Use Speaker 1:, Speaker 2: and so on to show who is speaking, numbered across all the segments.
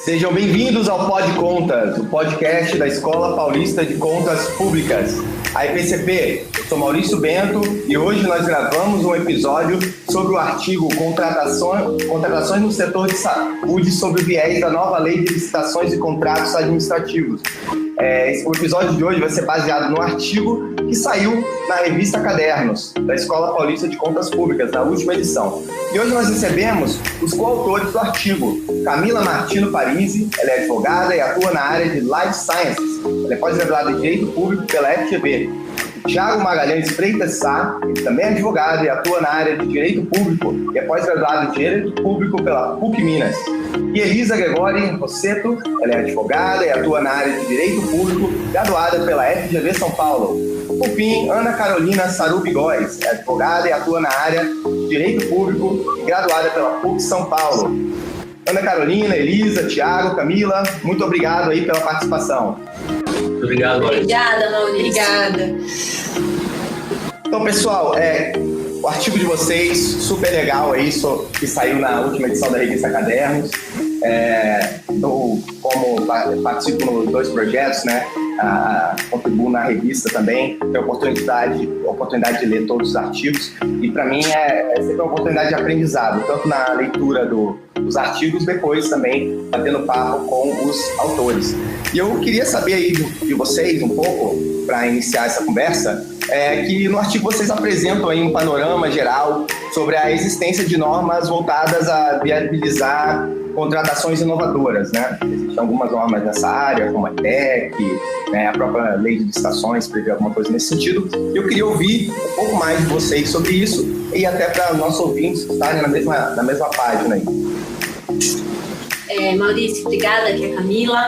Speaker 1: Sejam bem-vindos ao Pod Contas, o podcast da Escola Paulista de Contas Públicas, a EPCP. Eu sou Maurício Bento e hoje nós gravamos um episódio sobre o artigo Contratações no setor de saúde sob o viés da nova lei de licitações e contratos administrativos. O episódio de hoje vai ser baseado no artigo que saiu na revista Cadernos, da Escola Paulista de Contas Públicas, na última edição. E hoje nós recebemos os coautores do artigo. Camila Martino Parisi, ela é advogada e atua na área de Life Sciences. Ela é pós-graduada em Direito Público pela FGV. Thiago Magalhães Freitas Sá, ele também é advogado e atua na área de Direito Público e é pós-graduado em Direito Público pela PUC Minas. E Elisa Gregori Rosseto, ela é advogada e atua na área de Direito Público, graduada pela FGV São Paulo. Por fim, Ana Carolina Sarubi Góes, é advogada e atua na área de Direito Público e graduada pela PUC São Paulo. Ana Carolina, Elisa, Thiago, Camila, muito obrigado aí pela participação.
Speaker 2: Muito obrigado, Maurício.
Speaker 3: Obrigada, Maurício. Obrigada.
Speaker 1: Então, pessoal, o artigo de vocês, super legal aí, que saiu na última edição da revista Cadernos. Como participo nos dois projetos, né, contribuo na revista também, tenho a oportunidade de ler todos os artigos e para mim é sempre uma oportunidade de aprendizado, tanto na leitura dos artigos, depois também batendo papo com os autores. E eu queria saber aí de vocês um pouco, para iniciar essa conversa, que no artigo vocês apresentam aí um panorama geral sobre a existência de normas voltadas a viabilizar contratações inovadoras, né? Existem algumas normas nessa área, como a TEC, né? A própria lei de licitações prevê alguma coisa nesse sentido. Eu queria ouvir um pouco mais de vocês sobre isso e até para os nossos ouvintes estarem na mesma página aí.
Speaker 3: Maurício, obrigada, aqui é a Camila.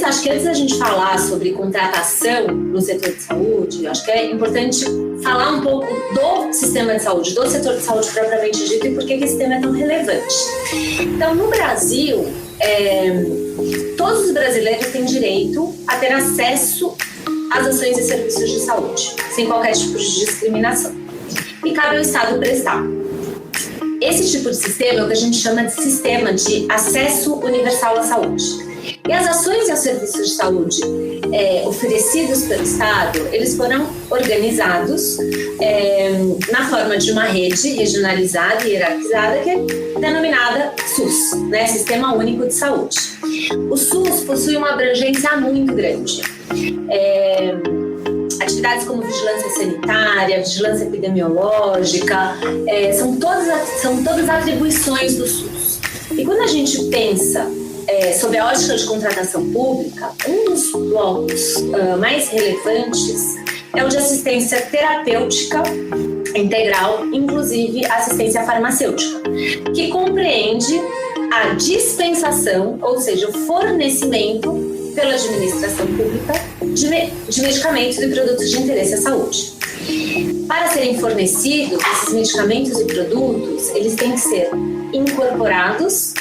Speaker 3: Acho que antes da gente falar sobre contratação no setor de saúde, acho que é importante falar um pouco do sistema de saúde, do setor de saúde propriamente dito e por que esse tema é tão relevante. Então, no Brasil, todos os brasileiros têm direito a ter acesso às ações e serviços de saúde, sem qualquer tipo de discriminação. E cabe ao Estado prestar. Esse tipo de sistema é o que a gente chama de sistema de acesso universal à saúde. E as ações e os serviços de saúde oferecidos pelo Estado, eles foram organizados na forma de uma rede regionalizada e hierarquizada que é denominada SUS, né? Sistema Único de Saúde. O SUS possui uma abrangência muito grande. Atividades como vigilância sanitária, vigilância epidemiológica, são todas atribuições do SUS. E quando a gente pensa sobre a ótica de contratação pública, um dos blocos mais relevantes é o de assistência terapêutica integral, inclusive assistência farmacêutica, que compreende a dispensação, ou seja, o fornecimento pela administração pública de medicamentos e produtos de interesse à saúde. Para serem fornecidos, esses medicamentos e produtos, eles têm que ser incorporados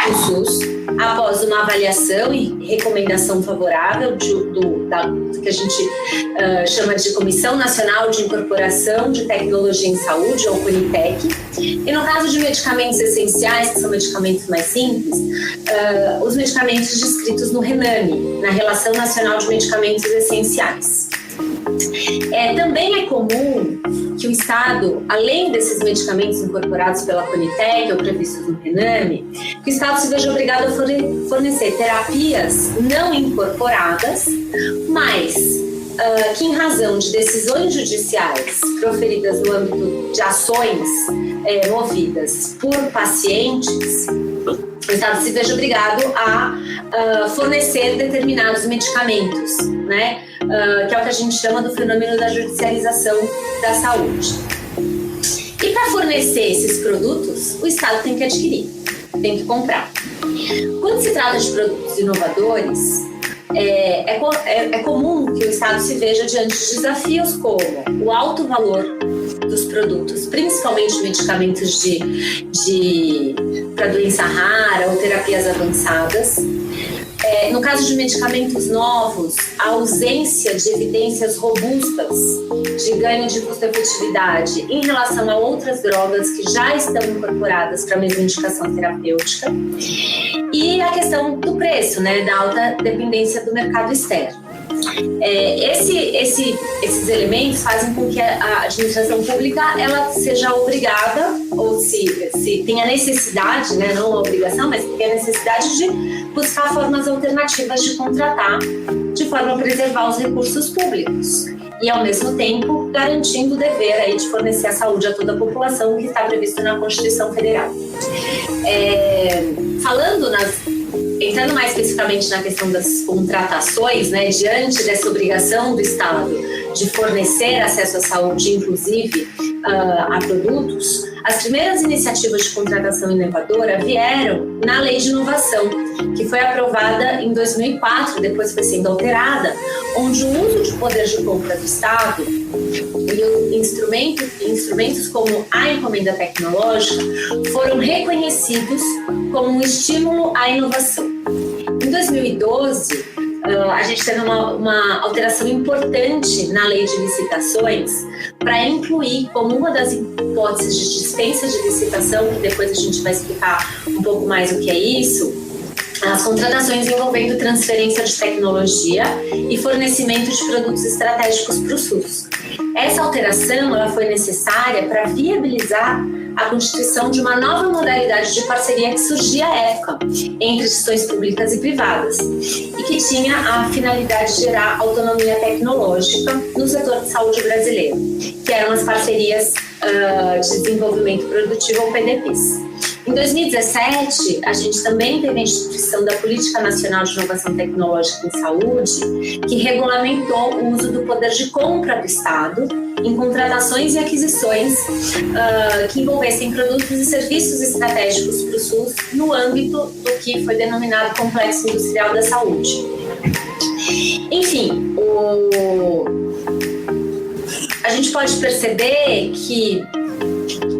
Speaker 3: no SUS após uma avaliação e recomendação favorável que a gente chama de Comissão Nacional de Incorporação de Tecnologia em Saúde, ou CONITEC. E no caso de medicamentos essenciais, que são medicamentos mais simples, os medicamentos descritos no RENAME, na Relação Nacional de Medicamentos Essenciais. Também é comum que o Estado, além desses medicamentos incorporados pela CONITEC ou previstos no RENAME, que o Estado se veja obrigado a fornecer terapias não incorporadas, mas que em razão de decisões judiciais proferidas no âmbito de ações movidas por pacientes, o Estado se veja obrigado a fornecer determinados medicamentos, né? Que é o que a gente chama do fenômeno da judicialização da saúde. E para fornecer esses produtos, o Estado tem que adquirir, tem que comprar. Quando se trata de produtos inovadores, é comum que o Estado se veja diante de desafios como o alto valor dos produtos, principalmente medicamentos para doença rara ou terapias avançadas, No caso de medicamentos novos, a ausência de evidências robustas de ganho de custo-efetividade em relação a outras drogas que já estão incorporadas para a mesma indicação terapêutica, e a questão do preço, né, da alta dependência do mercado externo. Esses elementos fazem com que a administração pública ela seja obrigada, ou se tenha necessidade, né, não a obrigação, mas tenha necessidade de buscar formas alternativas de contratar, de forma a preservar os recursos públicos e, ao mesmo tempo, garantindo o dever aí de fornecer a saúde a toda a população, que está previsto na Constituição Federal. Entrando mais especificamente na questão das contratações, né, diante dessa obrigação do Estado de fornecer acesso à saúde, inclusive a produtos, as primeiras iniciativas de contratação inovadora vieram na Lei de Inovação, que foi aprovada em 2004, depois foi sendo alterada, onde o uso de poder de compra do Estado e instrumentos como a encomenda tecnológica foram reconhecidos como um estímulo à inovação. Em 2012, a gente teve uma alteração importante na lei de licitações para incluir como uma das hipóteses de dispensa de licitação, que depois a gente vai explicar um pouco mais o que é isso, as contratações envolvendo transferência de tecnologia e fornecimento de produtos estratégicos para o SUS. Essa alteração ela foi necessária para viabilizar a constituição de uma nova modalidade de parceria que surgia à época entre instituições públicas e privadas e que tinha a finalidade de gerar autonomia tecnológica no setor de saúde brasileiro, que eram as parcerias de desenvolvimento produtivo, ou PDPs. Em 2017, a gente também teve a instituição da Política Nacional de Inovação Tecnológica em Saúde, que regulamentou o uso do poder de compra do Estado em contratações e aquisições que envolvessem produtos e serviços estratégicos para o SUS no âmbito do que foi denominado Complexo Industrial da Saúde. Enfim, a gente pode perceber que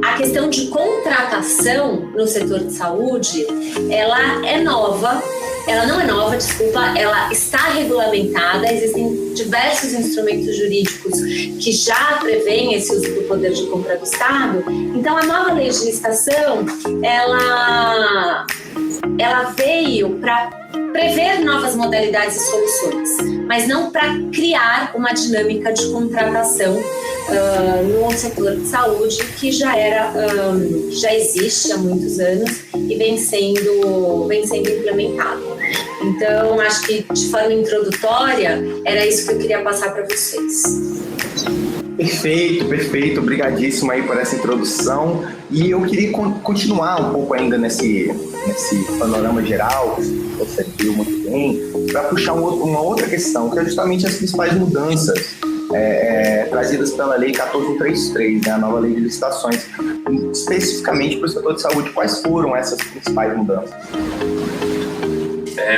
Speaker 3: a questão de contratação no setor de saúde, ela está regulamentada, existem diversos instrumentos jurídicos que já prevêem esse uso do poder de compra do Estado. Então, a nova lei de licitação, ela veio para prever novas modalidades e soluções, mas não para criar uma dinâmica de contratação no setor de saúde que já existe há muitos anos e vem sendo implementado. Então, acho que de forma introdutória era isso que eu queria passar para vocês.
Speaker 1: Perfeito, obrigadíssimo aí por essa introdução. E eu queria continuar um pouco ainda nesse panorama geral, que você viu muito bem, para puxar uma outra questão, que é justamente as principais mudanças trazidas pela Lei 14.133, né, a nova Lei de Licitações, especificamente para o setor de saúde. Quais foram essas principais mudanças?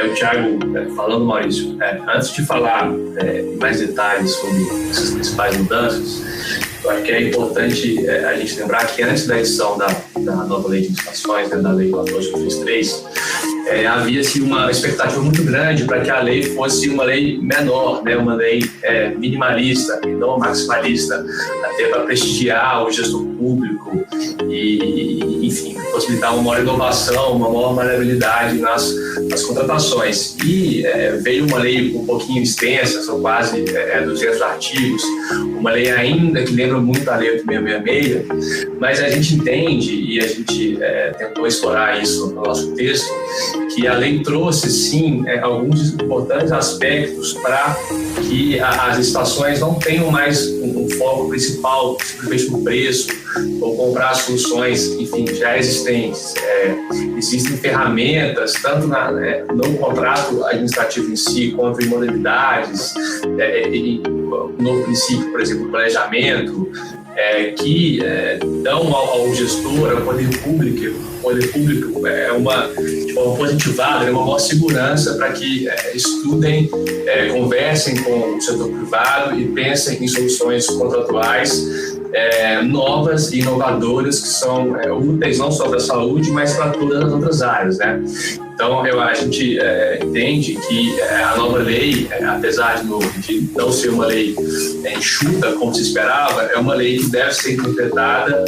Speaker 2: O Thiago, falando, Maurício, antes de falar em mais detalhes sobre essas principais mudanças, eu acho que é importante a gente lembrar que antes da edição da nova Lei de Licitações, né, da Lei 14.133, havia-se uma expectativa muito grande para que a lei fosse uma lei menor, né, uma lei minimalista e não maximalista, até para prestigiar o gestor público e, enfim, possibilitar uma maior inovação, uma maior maleabilidade nas contratações. E veio uma lei um pouquinho extensa, são quase 200 artigos, uma lei ainda que lembra muito a Lei 8.666, mas a gente entende, e a gente tentou explorar isso no nosso texto, que a lei trouxe, sim, alguns importantes aspectos para que as licitações não tenham mais um foco principal simplesmente no preço ou comprar soluções, enfim, já existentes. Existem ferramentas, tanto no contrato administrativo em si, quanto em modalidades, no princípio, por exemplo, do planejamento, que dão ao gestor, ao poder público, de forma positivada, uma maior segurança para que estudem, conversem com o setor privado e pensem em soluções contratuais novas e inovadoras que são úteis não só para a saúde, mas para todas as outras áreas, né? Então, a gente entende que a nova lei, apesar de não ser uma lei enxuta, como se esperava, é uma lei que deve ser interpretada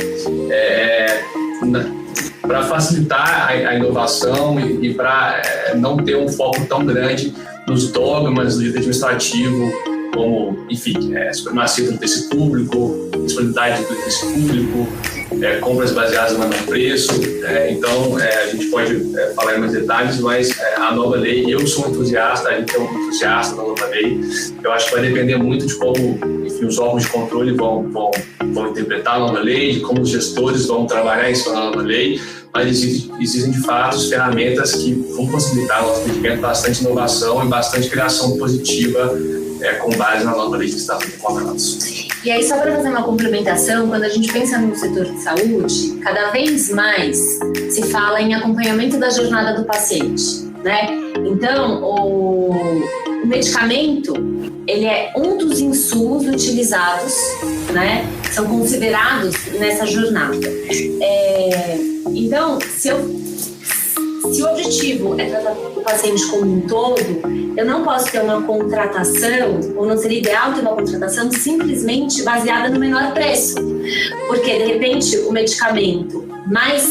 Speaker 2: para facilitar a inovação e para não ter um foco tão grande nos dogmas do direito administrativo, como, enfim, supremacia do interesse público, disponibilidade do interesse público, compras baseadas no menor preço. Então, a gente pode falar em mais detalhes, mas a nova lei, eu sou um entusiasta, a gente é um entusiasta da nova lei. Eu acho que vai depender muito de como, enfim, os órgãos de controle vão interpretar a nova lei, de como os gestores vão trabalhar em cima da nova lei, mas existem, de fato, ferramentas que vão possibilitar o nosso atendimento, bastante inovação e bastante criação positiva com base na nova lei de estados de contratos.
Speaker 3: E aí, só para fazer uma complementação, quando a gente pensa no setor de saúde, cada vez mais se fala em acompanhamento da jornada do paciente, né? Então, o medicamento, ele é um dos insumos utilizados, né? São considerados nessa jornada. Então, se o objetivo é tratar o paciente como um todo, eu não posso ter uma contratação, ou não seria ideal ter uma contratação simplesmente baseada no menor preço. Porque, de repente, o medicamento mais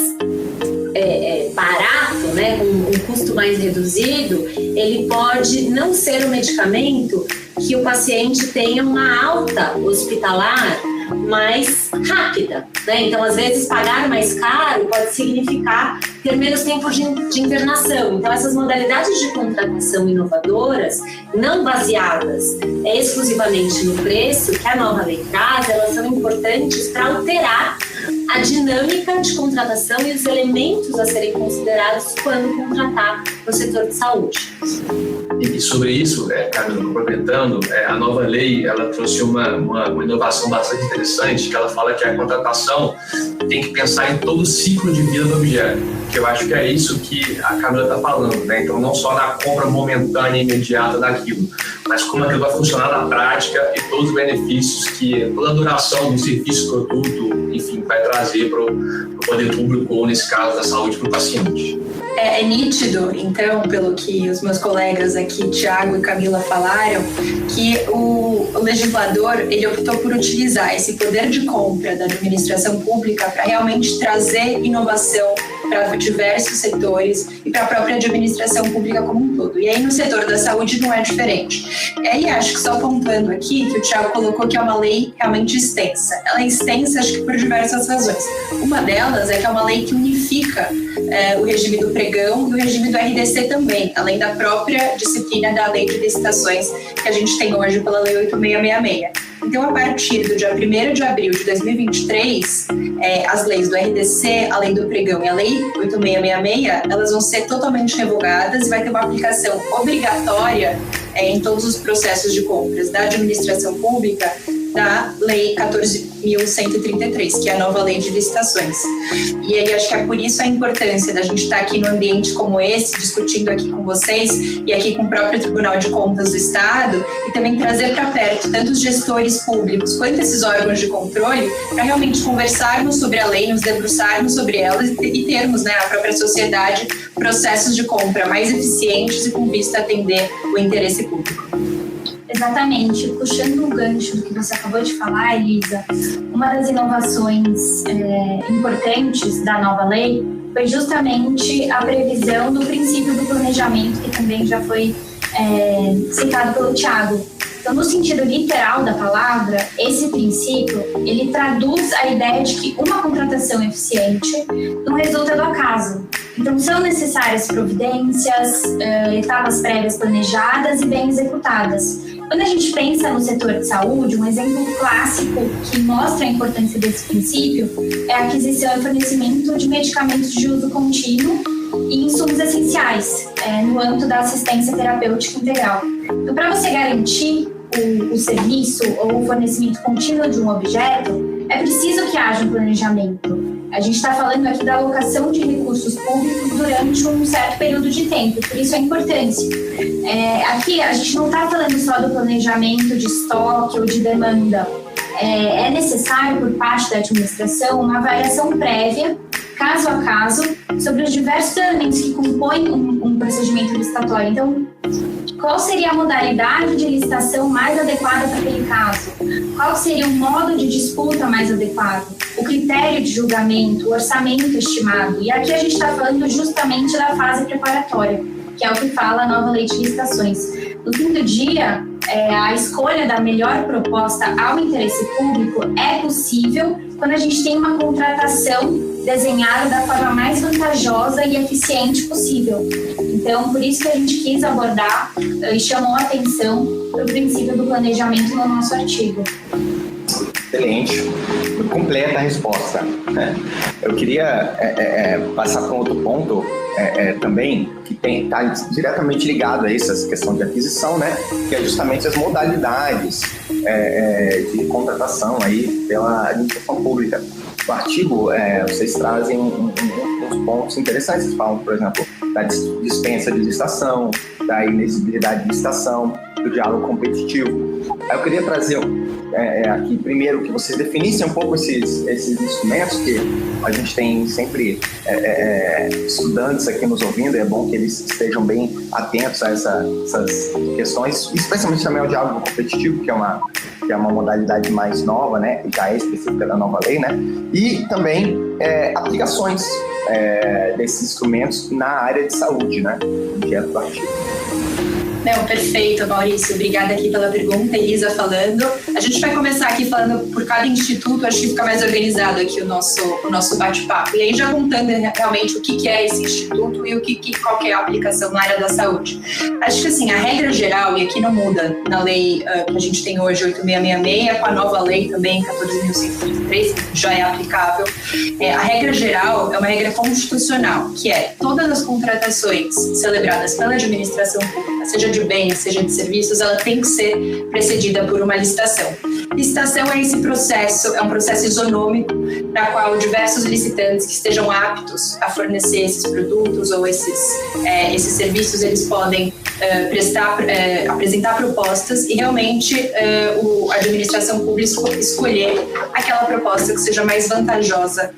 Speaker 3: barato, né, com um custo mais reduzido, ele pode não ser um medicamento que o paciente tenha uma alta hospitalar mais rápida, né? Então, às vezes, pagar mais caro pode significar ter menos tempo de internação. Então, essas modalidades de contratação inovadoras, não baseadas exclusivamente no preço que a nova lei traz, elas são importantes para alterar a dinâmica de contratação e os elementos a serem considerados quando contratar no setor de saúde.
Speaker 2: E sobre isso, Camila, complementando, a nova lei ela trouxe uma inovação bastante interessante, que ela fala que a contratação tem que pensar em todo o ciclo de vida do objeto, que eu acho que é isso que a Camila está falando, né? Então, não só na compra momentânea e imediata daquilo, mas como aquilo vai funcionar na prática e todos os benefícios que toda a duração do serviço, produto, enfim, vai trazer para o poder público, ou nesse caso da saúde, para o paciente.
Speaker 4: É nítido, então, pelo que os meus colegas aqui, Tiago e Camila, falaram, que o legislador ele optou por utilizar esse poder de compra da administração pública para realmente trazer inovação para diversos setores e para a própria administração pública como um todo. E aí no setor da saúde não é diferente. E aí acho que só apontando aqui que o Tiago colocou que é uma lei realmente extensa. Ela é extensa, acho que por diversas razões. Uma delas é que é uma lei que unifica o regime do pregão e o regime do RDC também, além da própria disciplina da lei de licitações que a gente tem hoje pela lei 8666. Então, a partir do dia 1º de abril de 2023, as leis do RDC, a lei do pregão e a lei 8666, elas vão ser totalmente revogadas e vai ter uma aplicação obrigatória em todos os processos de compras da administração pública da lei 14.133, que é a nova lei de licitações. E aí acho que é por isso a importância da gente estar aqui num ambiente como esse, discutindo aqui com vocês e aqui com o próprio Tribunal de Contas do Estado, e também trazer para perto tanto os gestores públicos quanto esses órgãos de controle, para realmente conversarmos sobre a lei, nos debruçarmos sobre ela e termos, né, a própria sociedade, processos de compra mais eficientes e com vista a atender o interesse público.
Speaker 5: Exatamente. Puxando o gancho do que você acabou de falar, Elisa, uma das inovações importantes da nova lei foi justamente a previsão do princípio do planejamento, que também já foi citado pelo Tiago. Então, no sentido literal da palavra, esse princípio, ele traduz a ideia de que uma contratação eficiente não resulta do acaso. Então, são necessárias providências, etapas prévias planejadas e bem executadas. Quando a gente pensa no setor de saúde, um exemplo clássico que mostra a importância desse princípio é a aquisição e fornecimento de medicamentos de uso contínuo e insumos essenciais no âmbito da assistência terapêutica integral. Então, para você garantir o serviço ou o fornecimento contínuo de um objeto, é preciso que haja um planejamento. A gente está falando aqui da alocação de recursos públicos durante um certo período de tempo, por isso a importância. Aqui a gente não está falando só do planejamento de estoque ou de demanda. é necessário, por parte da administração, uma avaliação prévia, caso a caso, sobre os diversos elementos que compõem um procedimento licitatório. Então, qual seria a modalidade de licitação mais adequada para aquele caso? Qual seria o modo de disputa mais adequado? O critério de julgamento, o orçamento estimado. E aqui a gente está falando justamente da fase preparatória, que é o que fala a nova lei de licitações. No fim do dia, a escolha da melhor proposta ao interesse público é possível quando a gente tem uma contratação desenhada da forma mais vantajosa e eficiente possível. Então, por isso que a gente quis abordar e chamou a atenção para o princípio do planejamento no nosso artigo.
Speaker 1: Excelente, muito completa a resposta. Eu queria passar para um outro ponto também, que está diretamente ligado a essa questão de aquisição, né? Que é justamente as modalidades de contratação aí pela administração pública. No artigo, vocês trazem uns pontos interessantes. Vocês falam, por exemplo, da dispensa de licitação, da inexigibilidade de licitação, do diálogo competitivo. Aí eu queria trazer aqui, primeiro, que vocês definissem um pouco esses instrumentos, que a gente tem sempre estudantes aqui nos ouvindo, e é bom que eles estejam bem atentos a essas questões, especialmente também ao diálogo competitivo, que é uma modalidade mais nova, né? Já é específica da nova lei, né? E também aplicações desses instrumentos na área de saúde, né? Direto do artigo.
Speaker 4: Não, perfeito, Maurício. Obrigada aqui pela pergunta, Elisa falando. A gente vai começar aqui falando por cada instituto, acho que fica mais organizado aqui o nosso bate-papo. E aí já contando realmente o que é esse instituto e qual que é a aplicação na área da saúde. Acho que assim, a regra geral, e aqui não muda na lei que a gente tem hoje, 8666, com a nova lei também, 14.133, que já é aplicável. A regra geral é uma regra constitucional, que é todas as contratações celebradas pela administração pública, seja de bens, seja de serviços, ela tem que ser precedida por uma licitação. Licitação é esse processo, é um processo isonômico, na qual diversos licitantes que estejam aptos a fornecer esses produtos ou esses serviços, eles podem apresentar propostas e realmente a administração pública escolher aquela proposta que seja mais vantajosa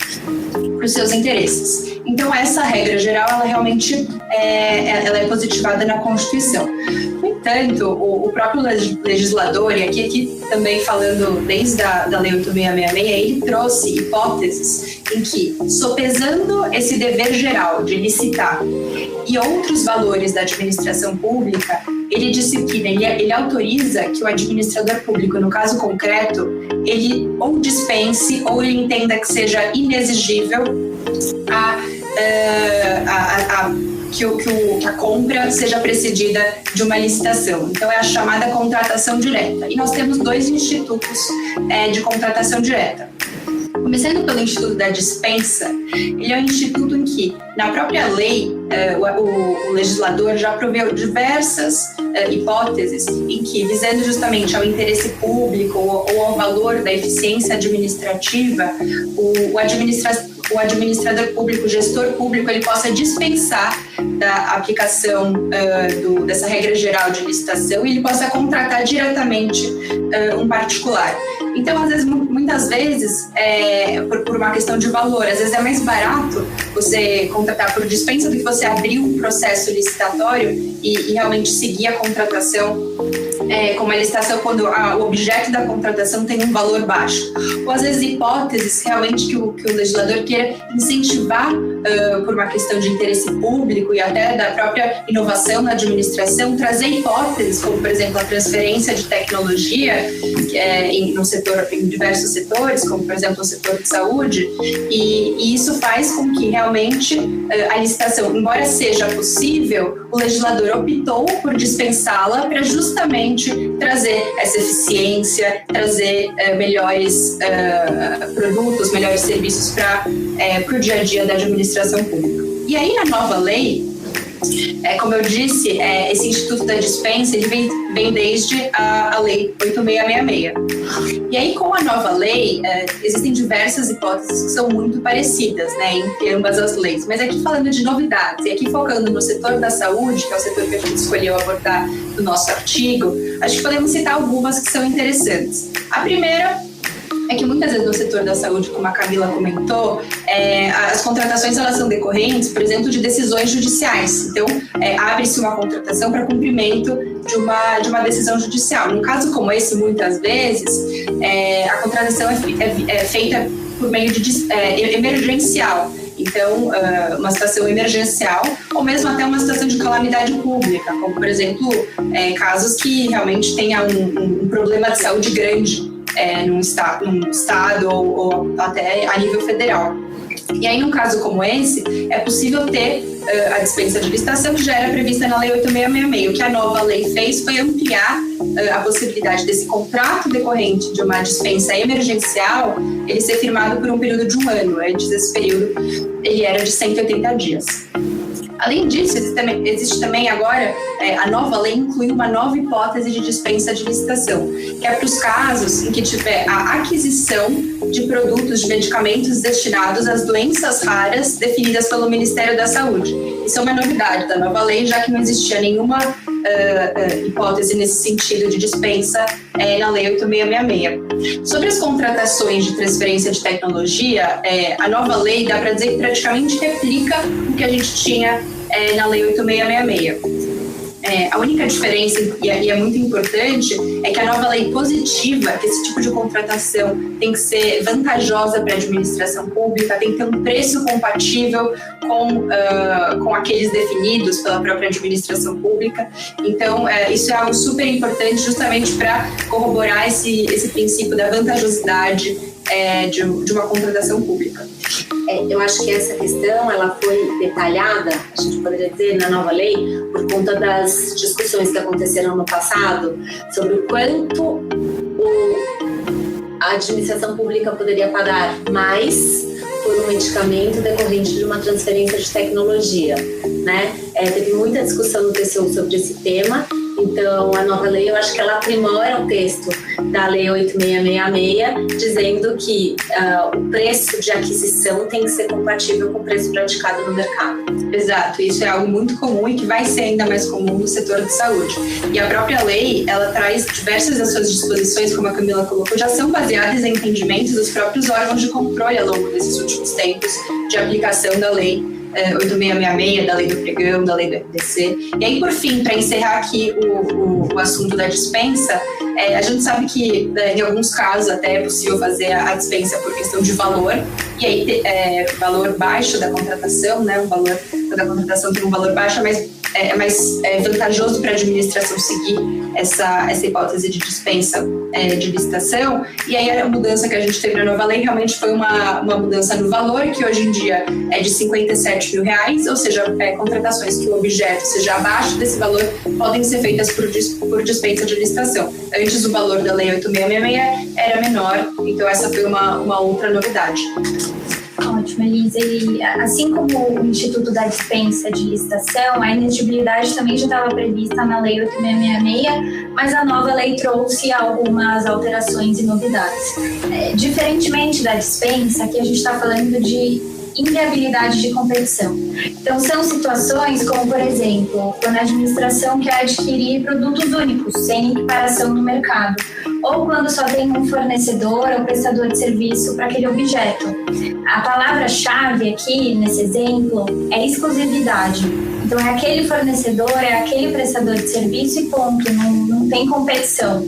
Speaker 4: para os seus interesses. Então, essa regra geral, ela realmente ela é positivada na Constituição. No entanto, o próprio legislador, e aqui também falando desde a Lei 8666, ele trouxe hipóteses em que, sopesando esse dever geral de licitar e outros valores da administração pública, ele disciplina, ele autoriza que o administrador público, no caso concreto, ele ou dispense ou ele entenda que seja inexigível que a compra seja precedida de uma licitação. Então, é a chamada contratação direta. E nós temos 2 institutos de contratação direta. Começando pelo Instituto da Dispensa, ele é um instituto em que, na própria lei, o legislador já proveu diversas hipóteses em que, visando justamente ao interesse público ou ao valor da eficiência administrativa, o administrador público, o gestor público, ele possa dispensar da aplicação dessa regra geral de licitação e ele possa contratar diretamente um particular. Então, muitas vezes, por uma questão de valor, às vezes é mais barato você contratar por dispensa do que você abrir um processo licitatório e realmente seguir a contratação com uma licitação quando o objeto da contratação tem um valor baixo. Ou às vezes hipóteses realmente que o legislador queira incentivar por uma questão de interesse público e até da própria inovação na administração, trazer hipóteses como, por exemplo, a transferência de tecnologia em diversos setores, como, por exemplo, o setor de saúde, e isso faz com que realmente a licitação, embora seja possível, o legislador optou por dispensá-la para justamente trazer essa eficiência, trazer melhores produtos, melhores serviços para o dia a dia da administração pública. E aí, na nova lei, como eu disse, esse Instituto da Dispensa ele vem desde a Lei 8666. E aí, com a nova lei, existem diversas hipóteses que são muito parecidas, né, entre ambas as leis. Mas aqui falando de novidades, e aqui focando no setor da saúde, que é o setor que a gente escolheu abordar no nosso artigo, acho que podemos citar algumas que são interessantes. A primeira é que muitas vezes no setor da saúde, como a Camila comentou, as contratações elas são decorrentes, por exemplo, de decisões judiciais. Então, abre-se uma contratação para cumprimento de uma decisão judicial. Num caso como esse, muitas vezes, a contratação é feita por meio de emergencial. Então, uma situação emergencial ou mesmo até uma situação de calamidade pública, como, por exemplo, casos que realmente tenha um problema de saúde grande num estado ou até a nível federal. E aí, num caso como esse, é possível ter a dispensa de licitação, que já era prevista na Lei 8666. O que a nova lei fez foi ampliar a possibilidade desse contrato decorrente de uma dispensa emergencial ele ser firmado por um período de 1 ano. Antes desse período, ele era de 180 dias. Além disso, existe também agora, a nova lei inclui uma nova hipótese de dispensa de licitação, que é para os casos em que tiver a aquisição de produtos, de medicamentos destinados às doenças raras definidas pelo Ministério da Saúde. Isso é uma novidade da nova lei, já que não existia nenhuma hipótese nesse sentido de dispensa na Lei 8666. Sobre as contratações de transferência de tecnologia, a nova lei dá para dizer que praticamente replica o que a gente tinha na Lei 8666. A única diferença, e é muito importante, é que a nova lei positiva que esse tipo de contratação tem que ser vantajosa para a administração pública, tem que ter um preço compatível com aqueles definidos pela própria administração pública. Então, isso é algo super importante justamente para corroborar esse princípio da vantajosidade de uma contratação pública.
Speaker 3: Eu acho que essa questão ela foi detalhada, a gente poderia dizer, na nova lei, por conta das discussões que aconteceram no passado sobre o quanto a administração pública poderia pagar mais por um medicamento decorrente de uma transferência de tecnologia, né? Teve muita discussão no TCU sobre esse tema. Então, a nova lei, eu acho que ela aprimora o texto da Lei 8666, dizendo que o preço de aquisição tem que ser compatível com o preço praticado no mercado.
Speaker 4: Exato, isso é algo muito comum e que vai ser ainda mais comum no setor de saúde. E a própria lei, ela traz diversas das suas disposições, como a Camila colocou, já são baseadas em entendimentos dos próprios órgãos de controle ao longo desses últimos tempos de aplicação da lei 8666, da lei do pregão, da lei do FDC. E aí, por fim, para encerrar aqui o assunto da dispensa, a gente sabe que em alguns casos até é possível fazer a dispensa por questão de valor, e aí valor baixo da contratação, né? O valor da contratação tem um valor baixo, mas é mais vantajoso para a administração seguir essa hipótese de dispensa de licitação. E aí a mudança que a gente teve na nova lei realmente foi uma mudança no valor, que hoje em dia é de R$57 mil, ou seja, contratações que o objeto seja abaixo desse valor podem ser feitas por dispensa de licitação. Antes o valor da lei 8666 era menor, então essa foi uma outra novidade.
Speaker 5: Ótimo, Elisa. E assim como o Instituto da Dispensa de Licitação, a inexigibilidade também já estava prevista na Lei 8666, mas a nova lei trouxe algumas alterações e novidades. Diferentemente da dispensa, aqui a gente está falando de inviabilidade de competição. Então, são situações como, por exemplo, quando a administração quer adquirir produtos únicos, sem equiparação no mercado, ou quando só tem um fornecedor ou prestador de serviço para aquele objeto. A palavra-chave aqui, nesse exemplo, é exclusividade. Então, é aquele fornecedor, é aquele prestador de serviço e ponto, não tem competição.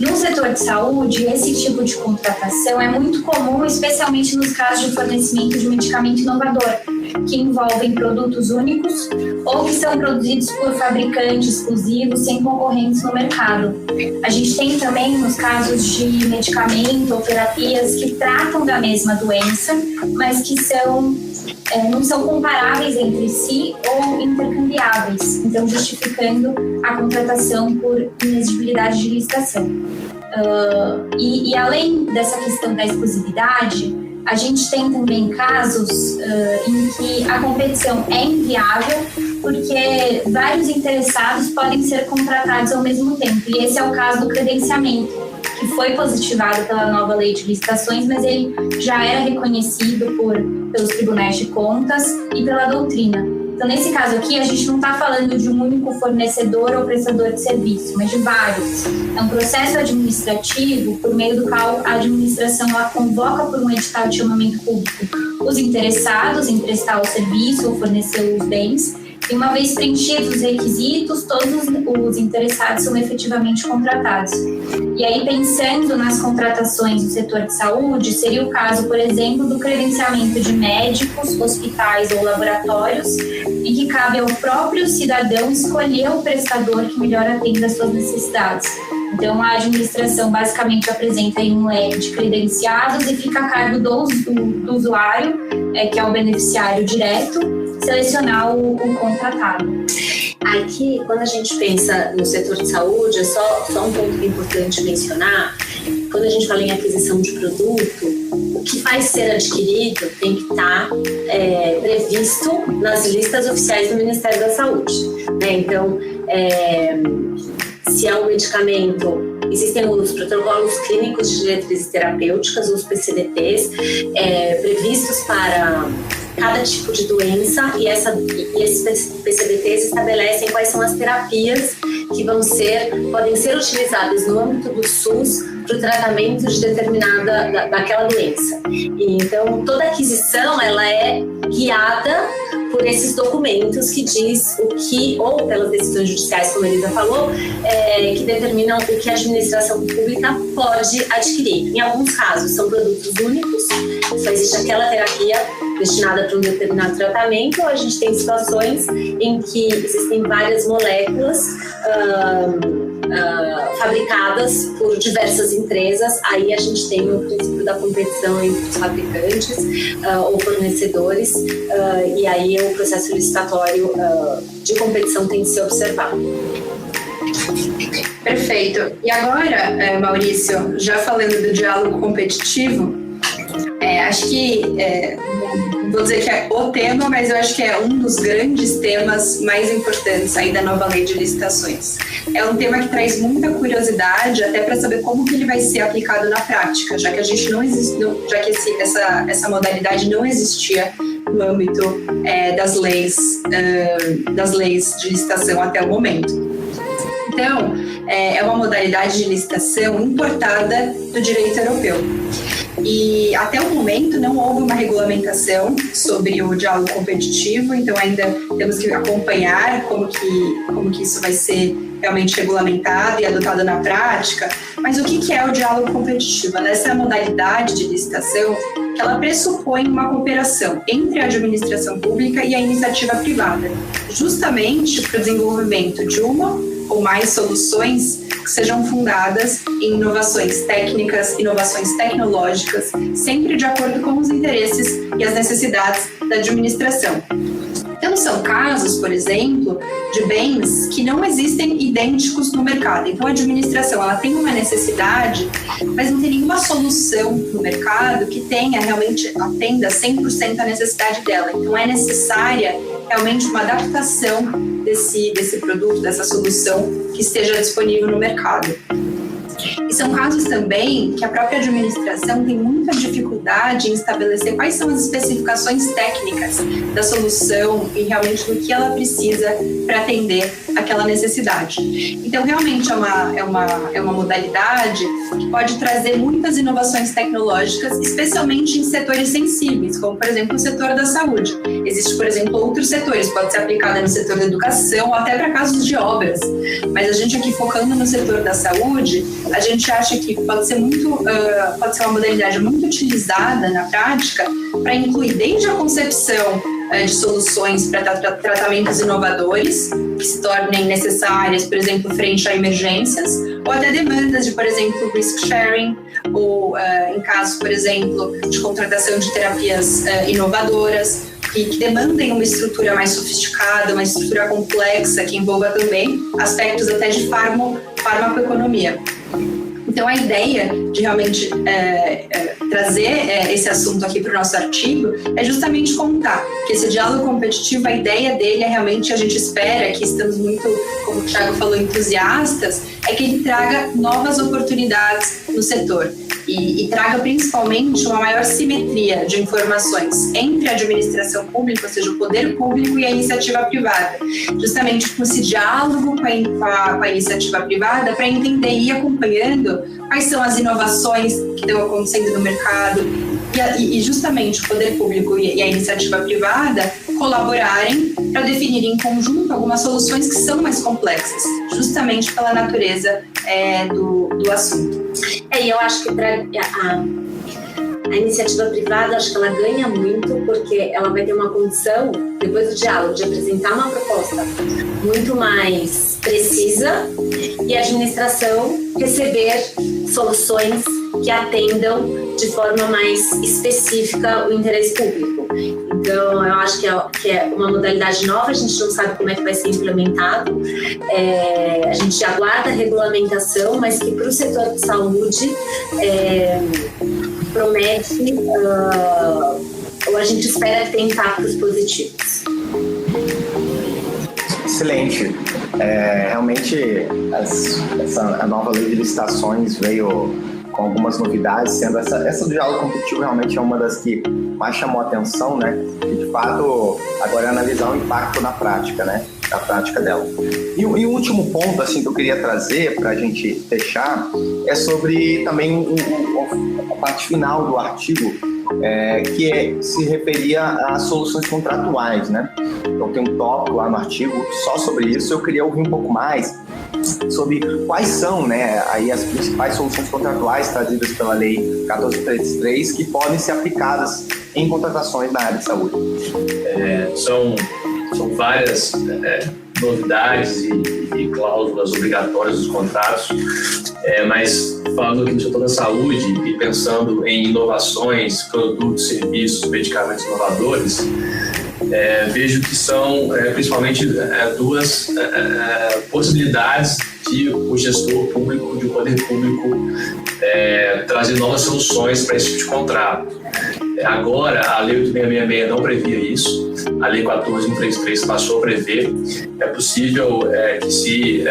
Speaker 5: No setor de saúde, esse tipo de contratação é muito comum, especialmente nos casos de fornecimento de medicamento inovador, que envolvem produtos únicos ou que são produzidos por fabricantes exclusivos sem concorrentes no mercado. A gente tem também nos casos de medicamento ou terapias que tratam da mesma doença, mas que não são comparáveis entre si ou intercambiáveis, então justificando a contratação por inexigibilidade de licitação. E além dessa questão da exclusividade, a gente tem também casos em que a competição é inviável porque vários interessados podem ser contratados ao mesmo tempo, e esse é o caso do credenciamento, que foi positivado pela nova lei de licitações, mas ele já era reconhecido pelos tribunais de contas e pela doutrina. Então, nesse caso aqui, a gente não está falando de um único fornecedor ou prestador de serviço, mas de vários. É um processo administrativo por meio do qual a administração ela convoca por um edital de chamamento público os interessados em prestar o serviço ou fornecer os bens. E uma vez preenchidos os requisitos, todos os interessados são efetivamente contratados. E aí, pensando nas contratações do setor de saúde, seria o caso, por exemplo, do credenciamento de médicos, hospitais ou laboratórios, em que cabe ao próprio cidadão escolher o prestador que melhor atenda às suas necessidades. Então, a administração basicamente apresenta aí um leque de credenciados e fica a cargo do usuário, que é o beneficiário direto, selecionar o contratado.
Speaker 3: Aqui, quando a gente pensa no setor de saúde, é só um ponto importante mencionar, quando a gente fala em aquisição de produto, o que vai ser adquirido tem que estar previsto nas listas oficiais do Ministério da Saúde, né? Então, se é um medicamento, existem os protocolos clínicos de diretrizes terapêuticas, os PCDTs, previstos para cada tipo de doença, e esses PCDTs estabelecem quais são as terapias que podem ser utilizadas no âmbito do SUS para o tratamento de daquela doença. E, então, toda aquisição ela é guiada por esses documentos que diz o que, ou pelas decisões judiciais, como a Elisa falou, que determinam o que a administração pública pode adquirir. Em alguns casos, são produtos únicos, só existe aquela terapia destinada para um determinado tratamento, ou a gente tem situações em que existem várias moléculas fabricadas por diversas empresas. Aí a gente tem o princípio da competição entre os fabricantes ou fornecedores, e aí o processo licitatório de competição tem que ser observado.
Speaker 4: Perfeito. E agora, Maurício, já falando do diálogo competitivo, acho que, vou dizer que é o tema, mas eu acho que é um dos grandes temas mais importantes aí da nova lei de licitações. É um tema que traz muita curiosidade, até para saber como que ele vai ser aplicado na prática, já que a gente já que essa modalidade não existia no âmbito das leis de licitação até o momento. Então, é uma modalidade de licitação importada do direito europeu. E até o momento não houve uma regulamentação sobre o diálogo competitivo, então ainda temos que acompanhar como que isso vai ser realmente regulamentado e adotado na prática. Mas o que é o diálogo competitivo? Essa é a modalidade de licitação que ela pressupõe uma cooperação entre a administração pública e a iniciativa privada, justamente para o desenvolvimento de uma ou mais soluções que sejam fundadas em inovações técnicas, inovações tecnológicas, sempre de acordo com os interesses e as necessidades da administração. Então, são casos, por exemplo, de bens que não existem idênticos no mercado. Então, a administração ela tem uma necessidade, mas não tem nenhuma solução no mercado que atenda 100% a necessidade dela. Então, é necessária realmente uma adaptação desse produto, dessa solução que esteja disponível no mercado. E são casos também que a própria administração tem muita dificuldade em estabelecer quais são as especificações técnicas da solução e realmente do que ela precisa para atender aquela necessidade. Então, realmente é uma modalidade que pode trazer muitas inovações tecnológicas, especialmente em setores sensíveis, como, por exemplo, o setor da saúde. Existem, por exemplo, outros setores, pode ser aplicada no setor da educação ou até para casos de obras. Mas a gente aqui focando no setor da saúde, a gente acha que pode ser uma modalidade muito utilizada na prática para incluir desde a concepção de soluções para tratamentos inovadores que se tornem necessárias, por exemplo, frente a emergências, ou até demandas de, por exemplo, risk sharing, ou em casos, por exemplo, de contratação de terapias inovadoras, que demandem uma estrutura mais sofisticada, uma estrutura complexa, que envolva também aspectos até de farmacoeconomia. Então, a ideia de realmente trazer esse assunto aqui para o nosso artigo é justamente contar que esse diálogo competitivo, a ideia dele é realmente, a gente espera, que estamos muito, como o Thiago falou, entusiastas, é que ele traga novas oportunidades no setor. e traga principalmente uma maior simetria de informações entre a administração pública, ou seja, o poder público, e a iniciativa privada, justamente com esse diálogo com a iniciativa privada para entender e ir acompanhando quais são as inovações que estão acontecendo no mercado e justamente o poder público e a iniciativa privada colaborarem para definir em conjunto algumas soluções que são mais complexas, justamente pela natureza do assunto.
Speaker 3: E eu acho que a iniciativa privada, acho que ela ganha muito, porque ela vai ter uma condição, depois do diálogo, de apresentar uma proposta muito mais precisa e a administração receber soluções que atendam de forma mais específica o interesse público. Então, eu acho que é uma modalidade nova, a gente não sabe como é que vai ser implementado. A gente aguarda a regulamentação, mas que para o setor de saúde promete, ou a gente espera que tenha impactos positivos.
Speaker 1: Excelente. Realmente, a nova lei de licitações veio com algumas novidades, sendo essa do diálogo competitivo realmente é uma das que mais chamou a atenção, né? E, de fato, agora é analisar o impacto na prática, né? Na prática dela. E o último ponto, assim, que eu queria trazer para a gente fechar é sobre também a parte final do artigo, que se referia às soluções contratuais, né? Então tem um tópico lá no artigo só sobre isso. Eu queria ouvir um pouco mais sobre quais são, né, aí as principais soluções contratuais trazidas pela Lei 1433 que podem ser aplicadas em contratações na área de saúde.
Speaker 2: São várias novidades e cláusulas obrigatórias dos contratos, mas falando aqui no setor da saúde e pensando em inovações, produtos, serviços, medicamentos inovadores, vejo que são principalmente duas possibilidades de o gestor público, de o poder público trazer novas soluções para esse tipo de contrato. Agora, a Lei 8666 não previa isso, a Lei 14133 passou a prever. É possível que se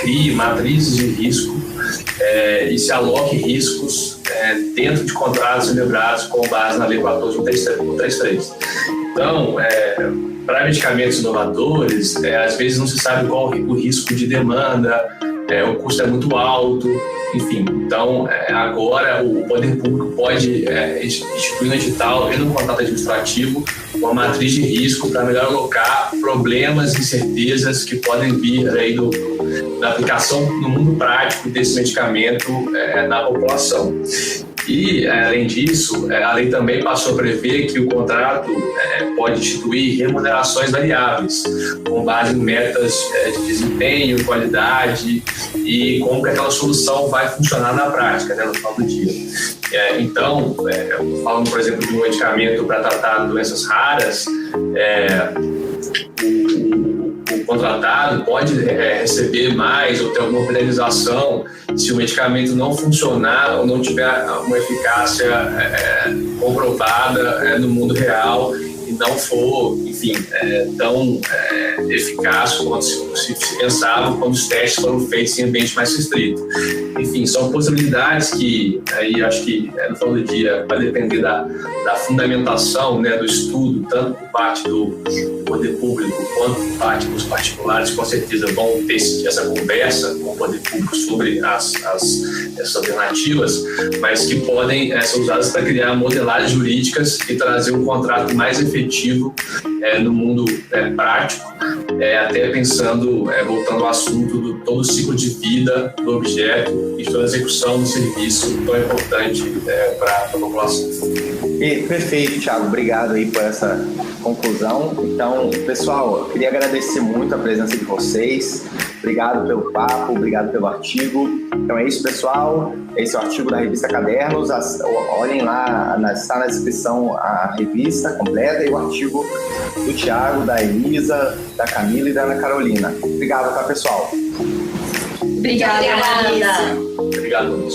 Speaker 2: crie matrizes de risco e se aloque riscos dentro de contratos celebrados com base na Lei 14133. Então, para medicamentos inovadores, às vezes não se sabe qual o risco de demanda, o custo é muito alto, enfim. Então, agora o poder público pode instituir no edital e no contrato administrativo uma matriz de risco para melhor alocar problemas e incertezas que podem vir aí da aplicação no mundo prático desse medicamento na população. E, além disso, a lei também passou a prever que o contrato pode instituir remunerações variáveis, com base em metas de desempenho, qualidade e como que aquela solução vai funcionar na prática, né, no final do dia. Então, falando, por exemplo, de um medicamento para tratar doenças raras, o contratado pode receber mais ou ter alguma penalização se o medicamento não funcionar ou não tiver uma eficácia comprovada no mundo real e não for, enfim, tão eficaz quanto se pensava quando os testes foram feitos em ambiente mais restrito. Enfim, são possibilidades que aí acho que no final do dia vai depender da fundamentação, né, do estudo, tanto por parte do poder público quanto por parte dos particulares. Com certeza vão ter essa conversa com o poder público sobre essas alternativas, mas que podem ser usadas para criar modelagens jurídicas e trazer um contrato mais efetivo no mundo prático, até pensando, voltando ao assunto do todo o ciclo de vida do objeto e toda a execução do serviço tão importante para a população.
Speaker 1: Perfeito, Thiago. Obrigado aí por essa conclusão. Então, pessoal, eu queria agradecer muito a presença de vocês. Obrigado pelo papo, obrigado pelo artigo. Então é isso, pessoal. Esse é o artigo da revista Cadernos. Olhem lá, está na descrição a revista completa e o artigo do Thiago, da Elisa, da Camila e da Ana Carolina. Obrigado, tá, pessoal?
Speaker 4: Obrigada.
Speaker 2: Obrigado, Luiz.